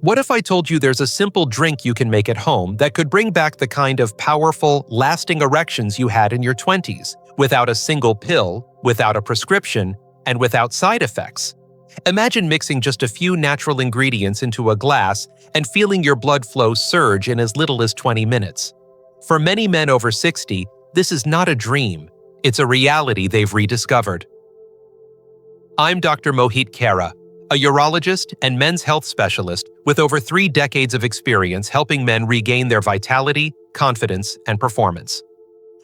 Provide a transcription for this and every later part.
What if I told you there's a simple drink you can make at home that could bring back the kind of powerful, lasting erections you had in your 20s, without a single pill, without a prescription, and without side effects? Imagine mixing just a few natural ingredients into a glass and feeling your blood flow surge in as little as 20 minutes. For many men over 60, this is not a dream. It's a reality they've rediscovered. I'm Dr. Mohit Khera, a urologist and men's health specialist with over 3 decades of experience helping men regain their vitality, confidence, and performance.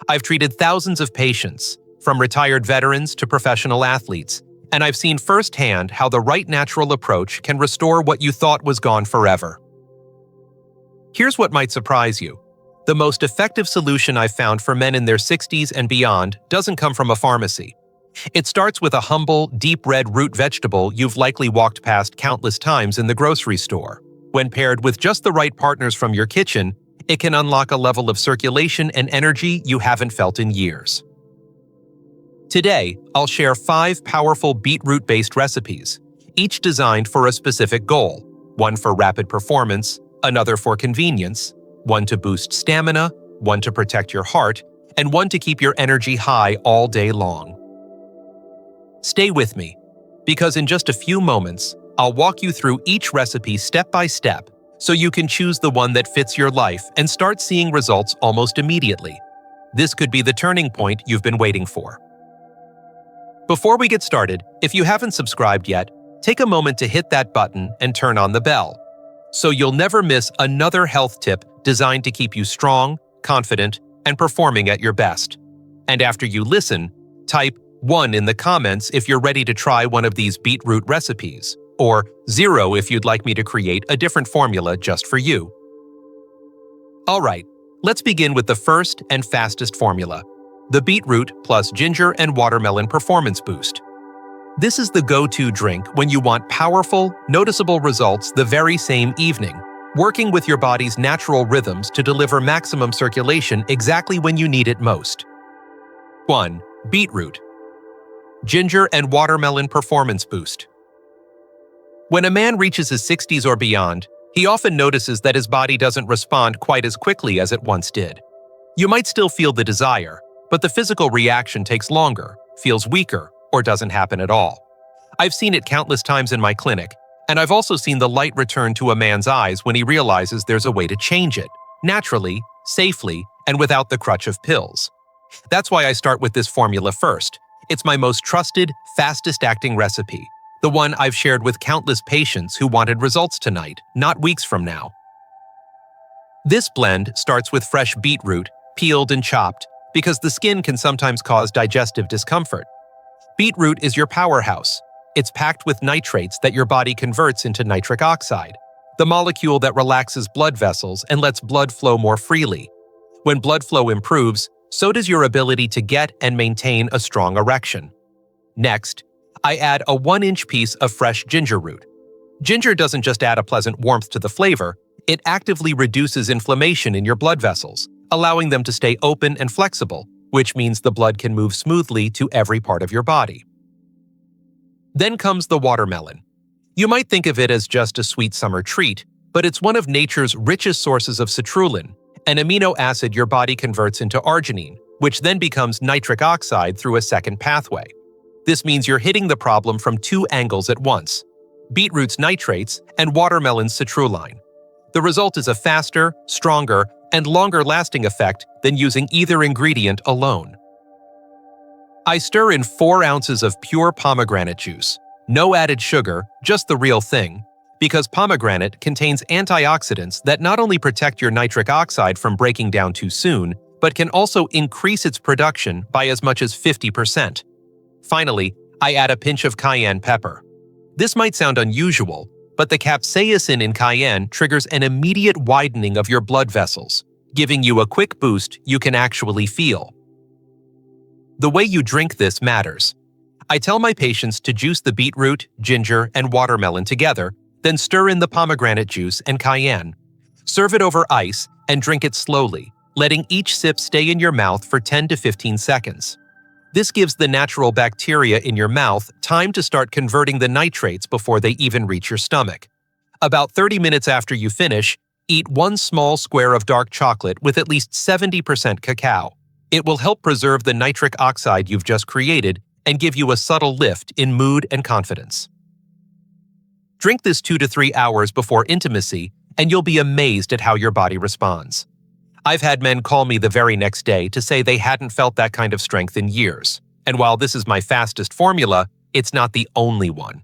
I've treated thousands of patients, from retired veterans to professional athletes, and I've seen firsthand how the right natural approach can restore what you thought was gone forever. Here's what might surprise you. The most effective solution I've found for men in their 60s and beyond doesn't come from a pharmacy. It starts with a humble, deep red root vegetable you've likely walked past countless times in the grocery store. When paired with just the right partners from your kitchen, it can unlock a level of circulation and energy you haven't felt in years. Today, I'll share 5 powerful beetroot-based recipes, each designed for a specific goal: one for rapid performance, another for convenience, one to boost stamina, one to protect your heart, and one to keep your energy high all day long. Stay with me, because in just a few moments, I'll walk you through each recipe step by step so you can choose the one that fits your life and start seeing results almost immediately. This could be the turning point you've been waiting for. Before we get started, if you haven't subscribed yet, take a moment to hit that button and turn on the bell, so you'll never miss another health tip designed to keep you strong, confident, and performing at your best. And after you listen, type 1 in the comments if you're ready to try one of these beetroot recipes, or 0 if you'd like me to create a different formula just for you. All right, let's begin with the first and fastest formula: the beetroot plus ginger and watermelon performance boost. This is the go-to drink when you want powerful, noticeable results the very same evening, working with your body's natural rhythms to deliver maximum circulation exactly when you need it most. 1. Beetroot. Ginger and watermelon performance boost. When a man reaches his 60s or beyond, he often notices that his body doesn't respond quite as quickly as it once did. You might still feel the desire, but the physical reaction takes longer, feels weaker, or doesn't happen at all. I've seen it countless times in my clinic, and I've also seen the light return to a man's eyes when he realizes there's a way to change it, naturally, safely, and without the crutch of pills. That's why I start with this formula first. It's my most trusted, fastest-acting recipe, the one I've shared with countless patients who wanted results tonight, not weeks from now. This blend starts with fresh beetroot, peeled and chopped, because the skin can sometimes cause digestive discomfort. Beetroot is your powerhouse. It's packed with nitrates that your body converts into nitric oxide, the molecule that relaxes blood vessels and lets blood flow more freely. When blood flow improves, so does your ability to get and maintain a strong erection. Next, I add a 1-inch piece of fresh ginger root. Ginger doesn't just add a pleasant warmth to the flavor, it actively reduces inflammation in your blood vessels, allowing them to stay open and flexible, which means the blood can move smoothly to every part of your body. Then comes the watermelon. You might think of it as just a sweet summer treat, but it's one of nature's richest sources of citrulline, an amino acid your body converts into arginine, which then becomes nitric oxide through a second pathway. This means you're hitting the problem from 2 angles at once: beetroot's nitrates and watermelon's citrulline. The result is a faster, stronger, and longer-lasting effect than using either ingredient alone. I stir in 4 ounces of pure pomegranate juice. No added sugar, just the real thing, because pomegranate contains antioxidants that not only protect your nitric oxide from breaking down too soon, but can also increase its production by as much as 50%. Finally, I add a pinch of cayenne pepper. This might sound unusual, but the capsaicin in cayenne triggers an immediate widening of your blood vessels, giving you a quick boost you can actually feel. The way you drink this matters. I tell my patients to juice the beetroot, ginger, and watermelon together, then stir in the pomegranate juice and cayenne. Serve it over ice and drink it slowly, letting each sip stay in your mouth for 10 to 15 seconds. This gives the natural bacteria in your mouth time to start converting the nitrates before they even reach your stomach. About 30 minutes after you finish, eat one small square of dark chocolate with at least 70% cacao. It will help preserve the nitric oxide you've just created and give you a subtle lift in mood and confidence. Drink this 2 to 3 hours before intimacy, and you'll be amazed at how your body responds. I've had men call me the very next day to say they hadn't felt that kind of strength in years. And while this is my fastest formula, it's not the only one.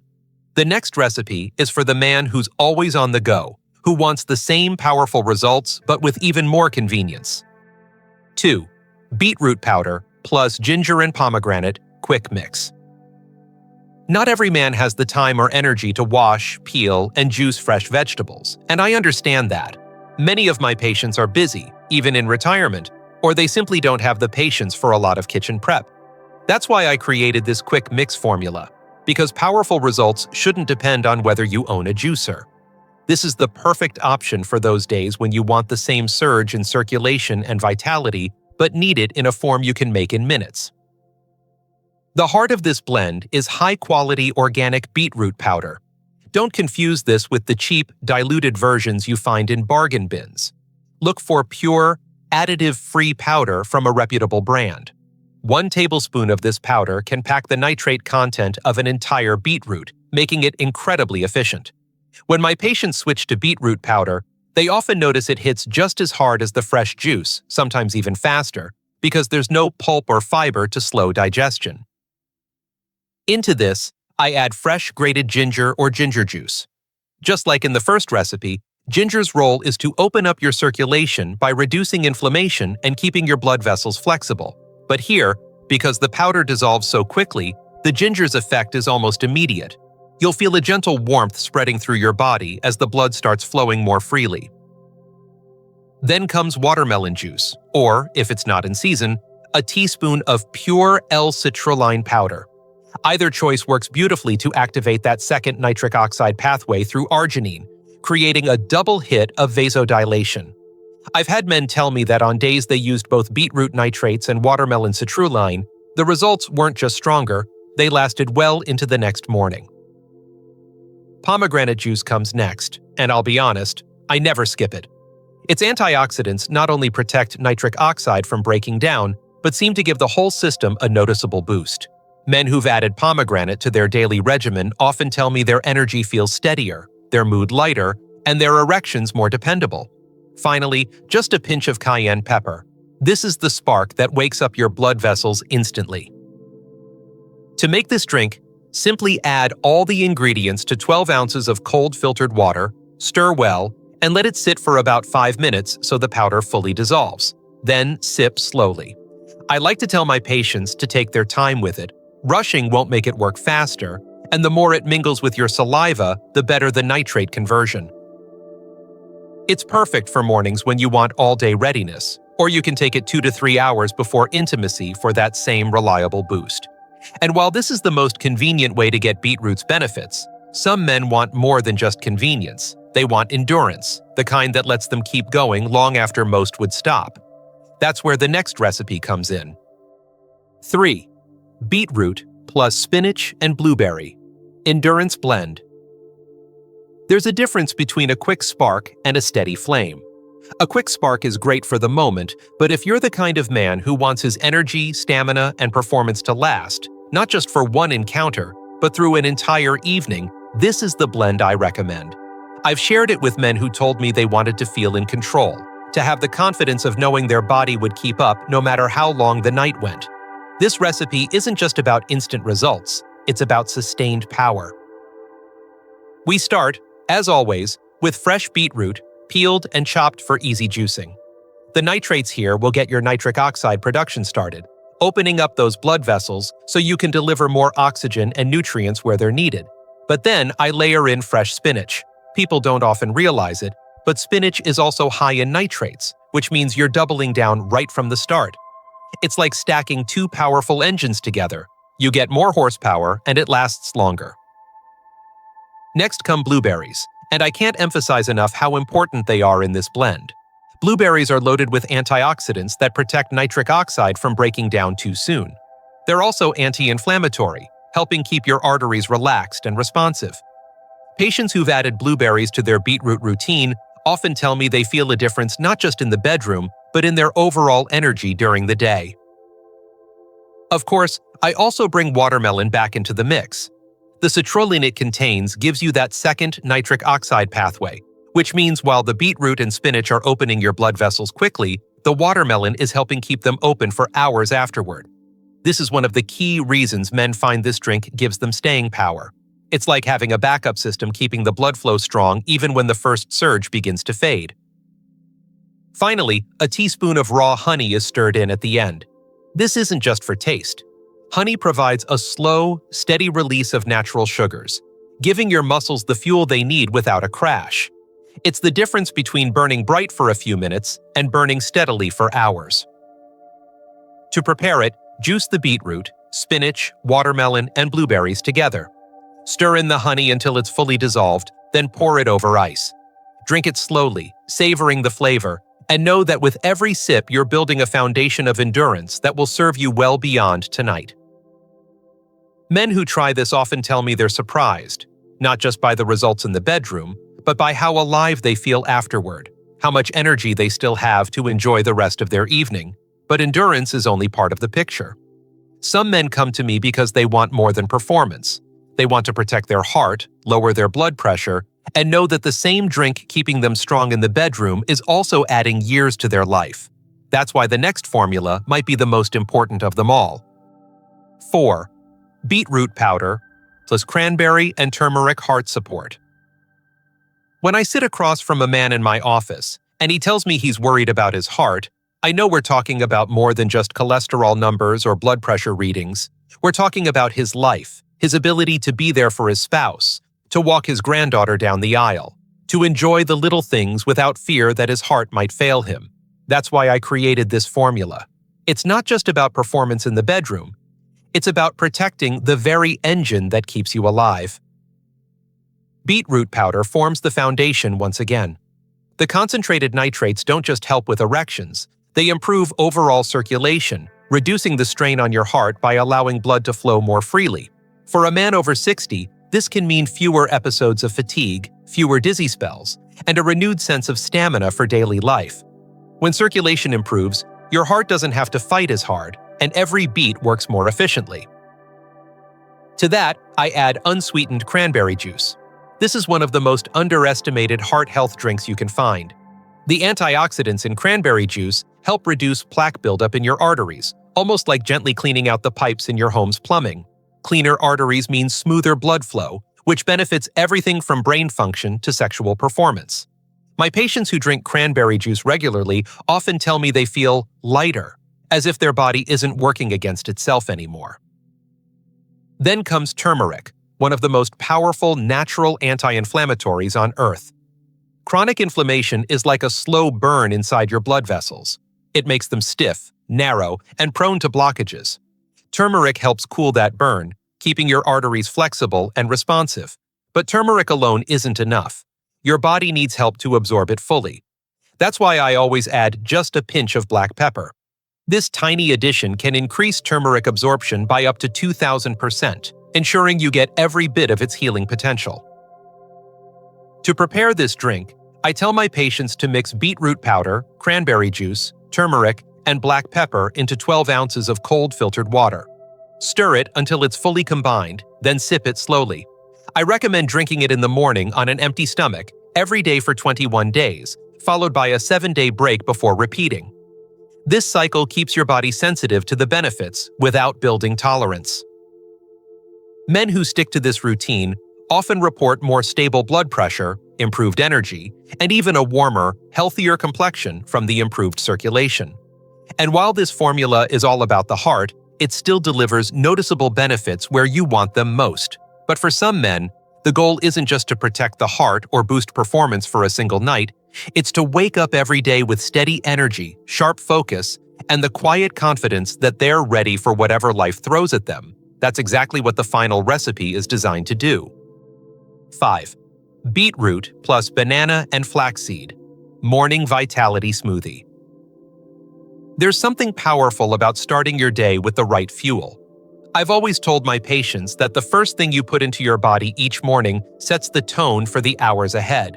The next recipe is for the man who's always on the go, who wants the same powerful results but with even more convenience. 2. Beetroot powder plus ginger and pomegranate quick mix. Not every man has the time or energy to wash, peel, and juice fresh vegetables, and I understand that. Many of my patients are busy, even in retirement, or they simply don't have the patience for a lot of kitchen prep. That's why I created this quick mix formula, because powerful results shouldn't depend on whether you own a juicer. This is the perfect option for those days when you want the same surge in circulation and vitality, but need it in a form you can make in minutes. The heart of this blend is high-quality organic beetroot powder. Don't confuse this with the cheap, diluted versions you find in bargain bins. Look for pure, additive-free powder from a reputable brand. 1 tablespoon of this powder can pack the nitrate content of an entire beetroot, making it incredibly efficient. When my patients switch to beetroot powder, they often notice it hits just as hard as the fresh juice, sometimes even faster, because there's no pulp or fiber to slow digestion. Into this, I add fresh grated ginger or ginger juice. Just like in the first recipe, ginger's role is to open up your circulation by reducing inflammation and keeping your blood vessels flexible. But here, because the powder dissolves so quickly, the ginger's effect is almost immediate. You'll feel a gentle warmth spreading through your body as the blood starts flowing more freely. Then comes watermelon juice, or, if it's not in season, a teaspoon of pure L-citrulline powder. Either choice works beautifully to activate that second nitric oxide pathway through arginine, creating a double hit of vasodilation. I've had men tell me that on days they used both beetroot nitrates and watermelon citrulline, the results weren't just stronger, they lasted well into the next morning. Pomegranate juice comes next, and I'll be honest, I never skip it. Its antioxidants not only protect nitric oxide from breaking down, but seem to give the whole system a noticeable boost. Men who've added pomegranate to their daily regimen often tell me their energy feels steadier, their mood lighter, and their erections more dependable. Finally, just a pinch of cayenne pepper. This is the spark that wakes up your blood vessels instantly. To make this drink, simply add all the ingredients to 12 ounces of cold filtered water, stir well, and let it sit for about 5 minutes so the powder fully dissolves. Then sip slowly. I like to tell my patients to take their time with it. Rushing won't make it work faster, and the more it mingles with your saliva, the better the nitrate conversion. It's perfect for mornings when you want all-day readiness, or you can take it 2 to 3 hours before intimacy for that same reliable boost. And while this is the most convenient way to get beetroot's benefits, some men want more than just convenience. They want endurance, the kind that lets them keep going long after most would stop. That's where the next recipe comes in. 3. Beetroot plus spinach and blueberry. Endurance blend. There's a difference between a quick spark and a steady flame. A quick spark is great for the moment, but if you're the kind of man who wants his energy, stamina, and performance to last, not just for one encounter, but through an entire evening, this is the blend I recommend. I've shared it with men who told me they wanted to feel in control, to have the confidence of knowing their body would keep up no matter how long the night went. This recipe isn't just about instant results, it's about sustained power. We start, as always, with fresh beetroot, peeled and chopped for easy juicing. The nitrates here will get your nitric oxide production started, opening up those blood vessels so you can deliver more oxygen and nutrients where they're needed. But then I layer in fresh spinach. People don't often realize it, but spinach is also high in nitrates, which means you're doubling down right from the start. It's like stacking 2 powerful engines together. You get more horsepower and it lasts longer. Next come blueberries, and I can't emphasize enough how important they are in this blend. Blueberries are loaded with antioxidants that protect nitric oxide from breaking down too soon. They're also anti-inflammatory, helping keep your arteries relaxed and responsive. Patients who've added blueberries to their beetroot routine often tell me they feel a difference not just in the bedroom, but in their overall energy during the day. Of course, I also bring watermelon back into the mix. The citrulline it contains gives you that second nitric oxide pathway, which means while the beetroot and spinach are opening your blood vessels quickly, the watermelon is helping keep them open for hours afterward. This is one of the key reasons men find this drink gives them staying power. It's like having a backup system keeping the blood flow strong even when the first surge begins to fade. Finally, a teaspoon of raw honey is stirred in at the end. This isn't just for taste. Honey provides a slow, steady release of natural sugars, giving your muscles the fuel they need without a crash. It's the difference between burning bright for a few minutes and burning steadily for hours. To prepare it, juice the beetroot, spinach, watermelon, and blueberries together. Stir in the honey until it's fully dissolved, then pour it over ice. Drink it slowly, savoring the flavor, and know that with every sip you're building a foundation of endurance that will serve you well beyond tonight. Men who try this often tell me they're surprised, not just by the results in the bedroom, but by how alive they feel afterward, how much energy they still have to enjoy the rest of their evening. But endurance is only part of the picture. Some men come to me because they want more than performance. They want to protect their heart, lower their blood pressure, and know that the same drink keeping them strong in the bedroom is also adding years to their life. That's why the next formula might be the most important of them all. 4. Beetroot powder plus cranberry and turmeric heart support. When I sit across from a man in my office and he tells me he's worried about his heart, I know we're talking about more than just cholesterol numbers or blood pressure readings. We're talking about his life, his ability to be there for his spouse, to walk his granddaughter down the aisle, to enjoy the little things without fear that his heart might fail him. That's why I created this formula. It's not just about performance in the bedroom. It's about protecting the very engine that keeps you alive. Beetroot powder forms the foundation once again. The concentrated nitrates don't just help with erections, they improve overall circulation, reducing the strain on your heart by allowing blood to flow more freely. For a man over 60, this can mean fewer episodes of fatigue, fewer dizzy spells, and a renewed sense of stamina for daily life. When circulation improves, your heart doesn't have to fight as hard, and every beat works more efficiently. To that, I add unsweetened cranberry juice. This is one of the most underestimated heart health drinks you can find. The antioxidants in cranberry juice help reduce plaque buildup in your arteries, almost like gently cleaning out the pipes in your home's plumbing. Cleaner arteries means smoother blood flow, which benefits everything from brain function to sexual performance. My patients who drink cranberry juice regularly often tell me they feel lighter, as if their body isn't working against itself anymore. Then comes turmeric, one of the most powerful natural anti-inflammatories on Earth. Chronic inflammation is like a slow burn inside your blood vessels. It makes them stiff, narrow, and prone to blockages. Turmeric helps cool that burn, keeping your arteries flexible and responsive. But turmeric alone isn't enough. Your body needs help to absorb it fully. That's why I always add just a pinch of black pepper. This tiny addition can increase turmeric absorption by up to 2,000%, ensuring you get every bit of its healing potential. To prepare this drink, I tell my patients to mix beetroot powder, cranberry juice, turmeric, and black pepper into 12 ounces of cold filtered water. Stir it until it's fully combined, then sip it slowly. I recommend drinking it in the morning on an empty stomach every day for 21 days, followed by a 7-day break before repeating. This cycle keeps your body sensitive to the benefits without building tolerance. Men who stick to this routine often report more stable blood pressure, improved energy, and even a warmer, healthier complexion from the improved circulation. And while this formula is all about the heart, it still delivers noticeable benefits where you want them most. But for some men, the goal isn't just to protect the heart or boost performance for a single night, it's to wake up every day with steady energy, sharp focus, and the quiet confidence that they're ready for whatever life throws at them. That's exactly what the final recipe is designed to do. 5. Beetroot plus banana and flaxseed. Morning Vitality Smoothie. There's something powerful about starting your day with the right fuel. I've always told my patients that the first thing you put into your body each morning sets the tone for the hours ahead.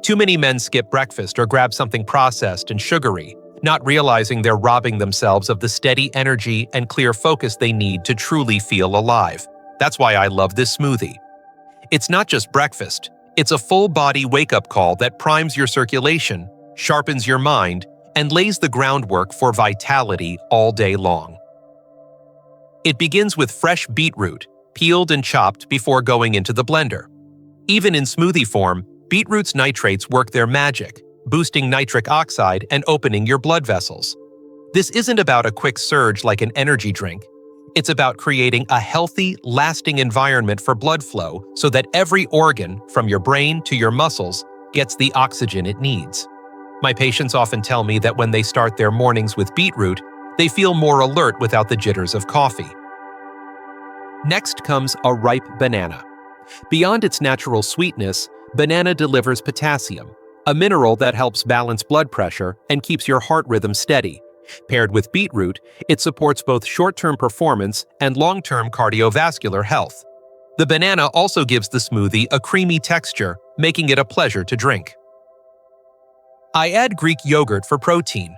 Too many men skip breakfast or grab something processed and sugary, not realizing they're robbing themselves of the steady energy and clear focus they need to truly feel alive. That's why I love this smoothie. It's not just breakfast. It's a full-body wake-up call that primes your circulation, sharpens your mind, and lays the groundwork for vitality all day long. It begins with fresh beetroot, peeled and chopped before going into the blender. Even in smoothie form, beetroot's nitrates work their magic, boosting nitric oxide and opening your blood vessels. This isn't about a quick surge like an energy drink. It's about creating a healthy, lasting environment for blood flow so that every organ, from your brain to your muscles, gets the oxygen it needs. My patients often tell me that when they start their mornings with beetroot, they feel more alert without the jitters of coffee. Next comes a ripe banana. Beyond its natural sweetness, banana delivers potassium, a mineral that helps balance blood pressure and keeps your heart rhythm steady. Paired with beetroot, it supports both short-term performance and long-term cardiovascular health. The banana also gives the smoothie a creamy texture, making it a pleasure to drink. I add Greek yogurt for protein.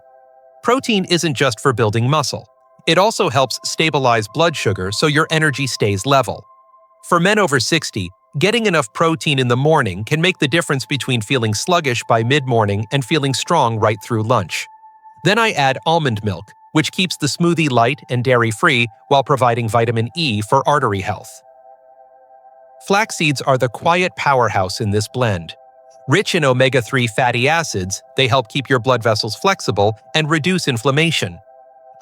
Protein isn't just for building muscle. It also helps stabilize blood sugar so your energy stays level. For men over 60, getting enough protein in the morning can make the difference between feeling sluggish by mid-morning and feeling strong right through lunch. Then I add almond milk, which keeps the smoothie light and dairy-free while providing vitamin E for artery health. Flax seeds are the quiet powerhouse in this blend. Rich in omega-3 fatty acids, they help keep your blood vessels flexible and reduce inflammation.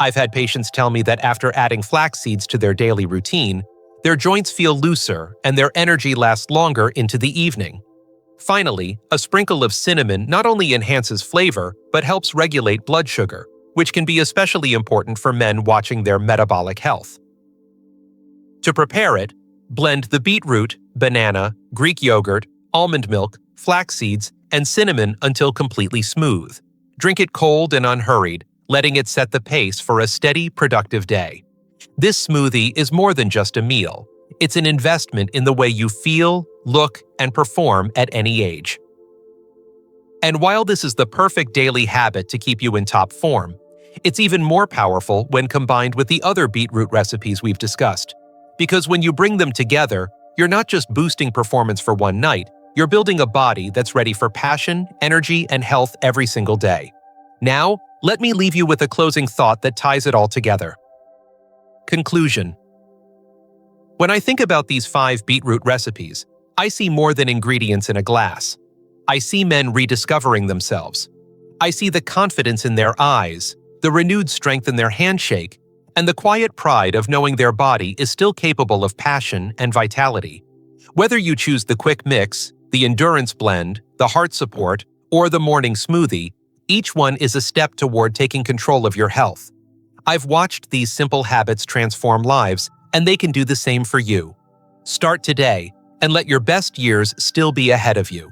I've had patients tell me that after adding flax seeds to their daily routine, their joints feel looser and their energy lasts longer into the evening. Finally, a sprinkle of cinnamon not only enhances flavor, but helps regulate blood sugar, which can be especially important for men watching their metabolic health. To prepare it, blend the beetroot, banana, Greek yogurt, almond milk, flax seeds, and cinnamon until completely smooth. Drink it cold and unhurried, letting it set the pace for a steady, productive day. This smoothie is more than just a meal. It's an investment in the way you feel, look, and perform at any age. And while this is the perfect daily habit to keep you in top form, it's even more powerful when combined with the other beetroot recipes we've discussed. Because when you bring them together, you're not just boosting performance for one night, you're building a body that's ready for passion, energy, and health every single day. Now, let me leave you with a closing thought that ties it all together. Conclusion. When I think about these 5 beetroot recipes, I see more than ingredients in a glass. I see men rediscovering themselves. I see the confidence in their eyes, the renewed strength in their handshake, and the quiet pride of knowing their body is still capable of passion and vitality. Whether you choose the quick mix, the endurance blend, the heart support, or the morning smoothie, each one is a step toward taking control of your health. I've watched these simple habits transform lives, and they can do the same for you. Start today, and let your best years still be ahead of you.